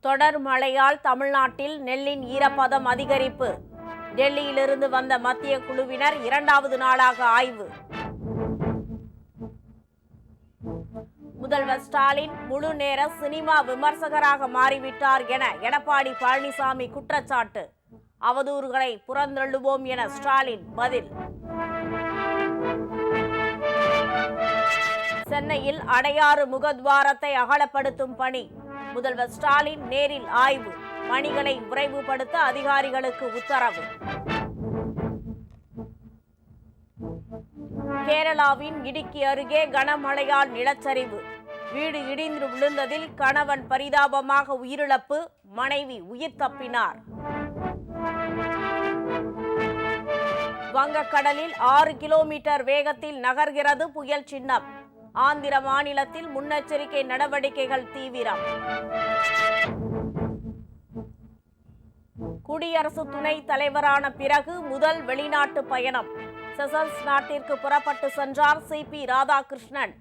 தொடர் மழையால் தமிழ்நாட்டில் நெல்லின் ஈரப்பதம் அதிகரிப்பு. டெல்லியிலிருந்து வந்த மத்திய குழுவினர் 2வது நாளாக ஆய்வு. முதல்வர் ஸ்டாலின் முழு நேர சினிமா விமர்சகராக மாறிவிட்டார் என எடப்பாடி பழனிசாமி குற்றச்சாட்டு. அவதூறுகளை புறந்தள்ளுவோம் என ஸ்டாலின் பதில். சென்னையில் அடையாறு முகத்வாரத்தை அகலப்படுத்தும் பணி. முதல்வர் ஸ்டாலின் நேரில் ஆய்வு. பணிகளை விரைவுபடுத்த அதிகாரிகளுக்கு உத்தரவு. கேரளாவின் இடுக்கி அருகே கனமழையால் நிலச்சரிவு. வீடு இடிந்து விழுந்ததில் கணவன் பரிதாபமாக உயிரிழப்பு. மனைவி உயிர் தப்பினார். வங்கக்கடலில் 6 கிலோமீட்டர் வேகத்தில் நகர்கிறது புயல் சின்னம். ஆந்திர மாநிலத்தில் முன்னெச்சரிக்கை நடவடிக்கைகள் தீவிரம். குடியரசு துணைத் தலைவரான பிறகு முதல் வெளிநாட்டு பயணம். செசல்ஸ் நாட்டிற்கு புறப்பட்டு சென்றார் CP ராதாகிருஷ்ணன்.